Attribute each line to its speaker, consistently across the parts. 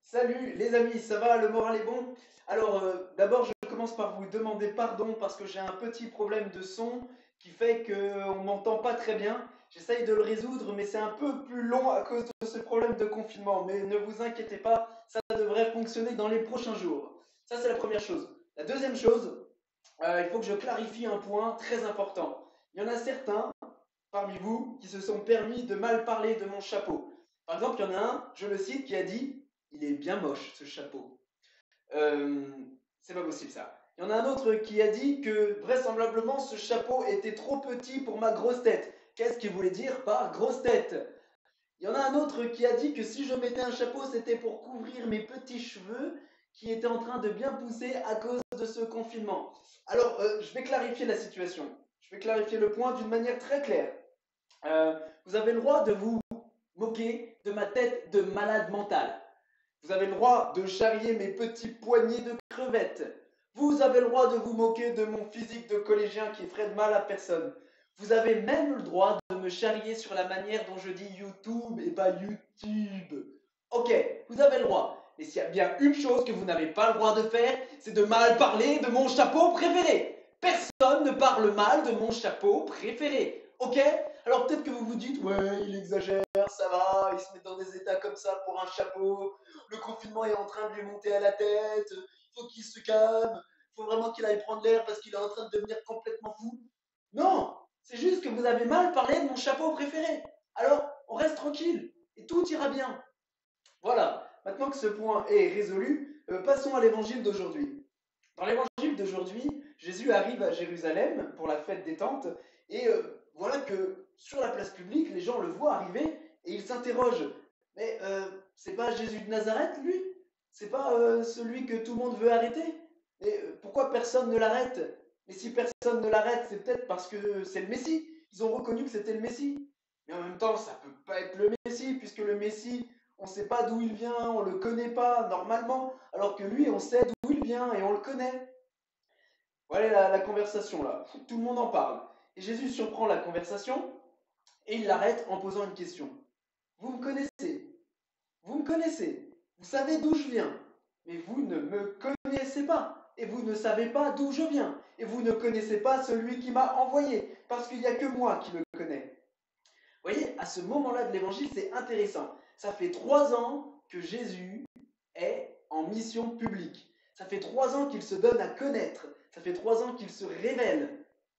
Speaker 1: Salut les amis, ça va, le moral est bon? Alors d'abord je commence par vous demander pardon parce que j'ai un petit problème de son qui fait qu'on m'entend pas très bien. J'essaye de le résoudre mais c'est un peu plus long à cause de ce problème de confinement. Mais ne vous inquiétez pas, ça devrait fonctionner dans les prochains jours. Ça c'est la première chose. La deuxième chose, il faut que je clarifie un point très important. Il y en a certains parmi vous qui se sont permis de mal parler de mon chapeau. Par exemple, il y en a un, je le cite, qui a dit: il est bien moche ce chapeau. Euh, c'est pas possible ça. Il y en a un autre qui a dit que vraisemblablement ce chapeau était trop petit pour ma grosse tête. Qu'est-ce qu'il voulait dire par grosse tête? Il y en a un autre qui a dit que si je mettais un chapeau, c'était pour couvrir mes petits cheveux qui étaient en train de bien pousser à cause de ce confinement. Alors, je vais clarifier la situation. Je vais clarifier le point d'une manière très claire. Vous avez le droit de vous moquer de ma tête de malade mental. Vous avez le droit de charrier mes petits poignets de crevettes. Vous avez le droit de vous moquer de mon physique de collégien qui ferait de mal à personne. Vous avez même le droit de me charrier sur la manière dont je dis YouTube et pas YouTube. Ok, vous avez le droit. Mais s'il y a bien une chose que vous n'avez pas le droit de faire, c'est de mal parler de mon chapeau préféré. Personne ne parle mal de mon chapeau préféré. Ok? Alors peut-être que vous vous dites, ouais, il exagère, ça va, il se met dans des états comme ça pour un chapeau, le confinement est en train de lui monter à la tête, il faut qu'il se calme, il faut vraiment qu'il aille prendre l'air parce qu'il est en train de devenir complètement fou. Non, c'est juste que vous avez mal parlé de mon chapeau préféré. Alors, on reste tranquille et tout ira bien. Voilà, maintenant que ce point est résolu, passons à l'évangile d'aujourd'hui. Dans l'évangile d'aujourd'hui, Jésus arrive à Jérusalem pour la fête des tentes et voilà que sur la place publique, les gens le voient arriver et ils s'interrogent. Mais c'est pas Jésus de Nazareth, lui? C'est pas celui que tout le monde veut arrêter? Et pourquoi personne ne l'arrête? Mais si personne ne l'arrête, c'est peut-être parce que c'est le Messie. Ils ont reconnu que c'était le Messie. Mais en même temps, ça peut pas être le Messie, puisque le Messie, on ne sait pas d'où il vient, on ne le connaît pas normalement, alors que lui, on sait d'où il vient et on le connaît. Voilà la conversation là. Tout le monde en parle. Et Jésus surprend la conversation et il l'arrête en posant une question. Vous me connaissez? Vous me connaissez? Vous savez d'où je viens? Mais vous ne me connaissez pas. Et vous ne savez pas d'où je viens. Et vous ne connaissez pas celui qui m'a envoyé. Parce qu'il n'y a que moi qui le connais. Vous voyez, à ce moment-là de l'évangile, c'est intéressant. Ça fait 3 ans que Jésus est en mission publique. Ça fait 3 ans qu'il se donne à connaître. Ça fait 3 ans qu'il se révèle.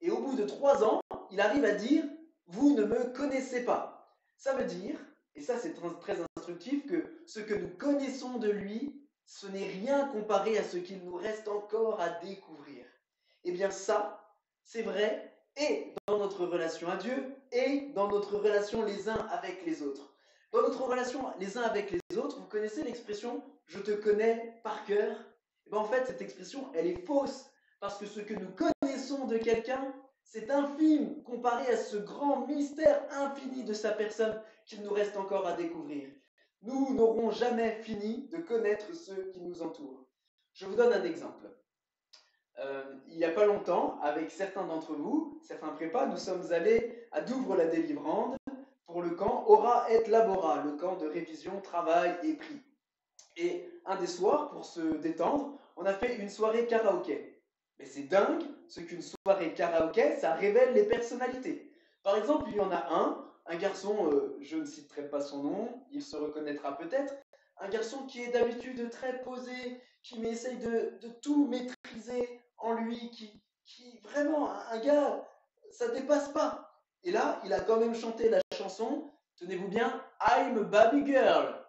Speaker 1: Et au bout de 3 ans, il arrive à dire, vous ne me connaissez pas. Ça veut dire, et ça c'est très instructif, que ce que nous connaissons de lui, ce n'est rien comparé à ce qu'il nous reste encore à découvrir. Eh bien ça, c'est vrai, et dans notre relation à Dieu, et dans notre relation les uns avec les autres. Dans notre relation les uns avec les autres, vous connaissez l'expression je te connais par cœur? Et bien en fait, cette expression, elle est fausse. Parce que ce que nous connaissons de quelqu'un, c'est infime comparé à ce grand mystère infini de sa personne qu'il nous reste encore à découvrir. Nous n'aurons jamais fini de connaître ceux qui nous entourent. Je vous donne un exemple. Il n'y a pas longtemps, avec certains d'entre vous, certains prépas, nous sommes allés à Douvres-la-Délivrande pour le camp Ora et Labora, le camp de révision, travail et prix. Et un des soirs, pour se détendre, on a fait une soirée karaoké. Mais c'est dingue, ce qu'une soirée karaoké, ça révèle les personnalités. Par exemple, il y en a un garçon, je ne citerai pas son nom, il se reconnaîtra peut-être, un garçon qui est d'habitude très posé, qui essaye de tout maîtriser en lui, qui vraiment, un gars, ça dépasse pas. Et là, il a quand même chanté la chanson, tenez-vous bien, I'm a Baby Girl.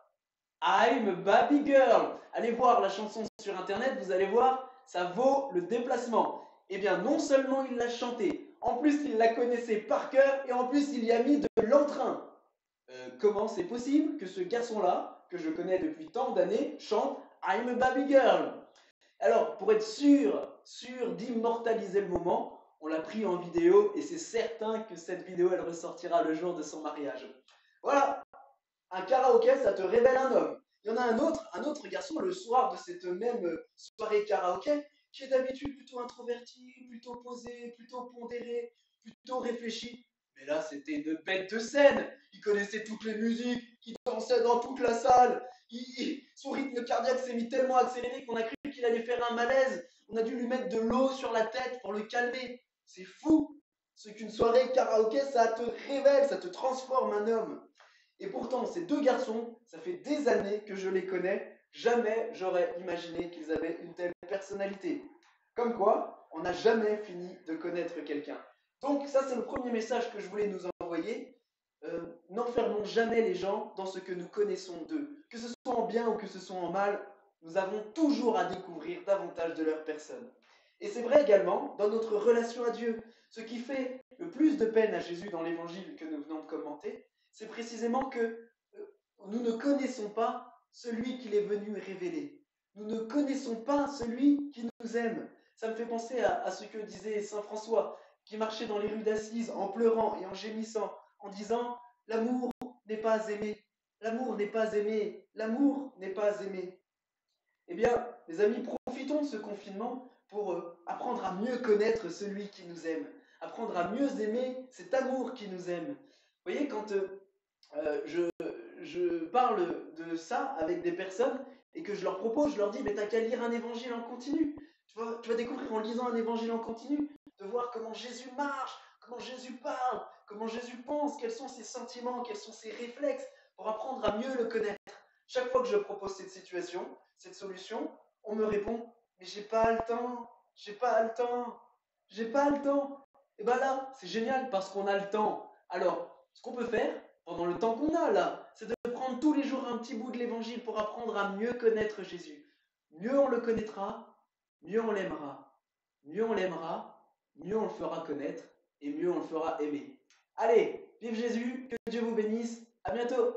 Speaker 1: I'm a Baby Girl. Allez voir la chanson sur internet, vous allez voir, ça vaut le déplacement. Eh bien, non seulement il l'a chantée, en plus il la connaissait par cœur et en plus il y a mis de l'entrain. Comment c'est possible que ce garçon-là, que je connais depuis tant d'années, chante I'm a Baby Girl? Alors, pour être sûr d'immortaliser le moment, on l'a pris en vidéo et c'est certain que cette vidéo, elle ressortira le jour de son mariage. Voilà, un karaoké, ça te révèle un homme. Il y en a un autre garçon, le soir de cette même soirée karaoké, qui est d'habitude plutôt introverti, plutôt posé, plutôt pondéré, plutôt réfléchi. Mais là, c'était une bête de scène. Il connaissait toutes les musiques, il dansait dans toute la salle. Son rythme cardiaque s'est mis tellement accéléré qu'on a cru qu'il allait faire un malaise. On a dû lui mettre de l'eau sur la tête pour le calmer. C'est fou. Ce qu'une soirée karaoké, ça te révèle, ça te transforme un homme. Et pourtant, ces deux garçons, ça fait des années que je les connais. Jamais j'aurais imaginé qu'ils avaient une telle personnalité. Comme quoi, on n'a jamais fini de connaître quelqu'un. Donc ça, c'est le premier message que je voulais nous envoyer. N'enfermons jamais les gens dans ce que nous connaissons d'eux. Que ce soit en bien ou que ce soit en mal, nous avons toujours à découvrir davantage de leur personne. Et c'est vrai également dans notre relation à Dieu. Ce qui fait le plus de peine à Jésus dans l'évangile que nous venons de commenter, c'est précisément que nous ne connaissons pas celui qu'il est venu révéler. Nous ne connaissons pas celui qui nous aime. Ça me fait penser à ce que disait Saint François, qui marchait dans les rues d'Assise en pleurant et en gémissant, en disant « L'amour n'est pas aimé, l'amour n'est pas aimé, l'amour n'est pas aimé ». Eh bien, mes amis, profitons de ce confinement pour apprendre à mieux connaître celui qui nous aime, apprendre à mieux aimer cet amour qui nous aime. Vous voyez, quand je parle de ça avec des personnes et que je leur propose, je leur dis, mais t'as qu'à lire un évangile en continu. Tu vas découvrir en lisant un évangile en continu, de voir comment Jésus marche, comment Jésus parle, comment Jésus pense, quels sont ses sentiments, quels sont ses réflexes, pour apprendre à mieux le connaître. Chaque fois que je propose cette situation, cette solution, on me répond, mais j'ai pas le temps, j'ai pas le temps, j'ai pas le temps. Et bien là, c'est génial parce qu'on a le temps. Alors, ce qu'on peut faire, pendant le temps qu'on a là, c'est de prendre tous les jours un petit bout de l'évangile pour apprendre à mieux connaître Jésus. Mieux on le connaîtra, mieux on l'aimera. Mieux on l'aimera, mieux on le fera connaître et mieux on le fera aimer. Allez, vive Jésus, que Dieu vous bénisse, à bientôt.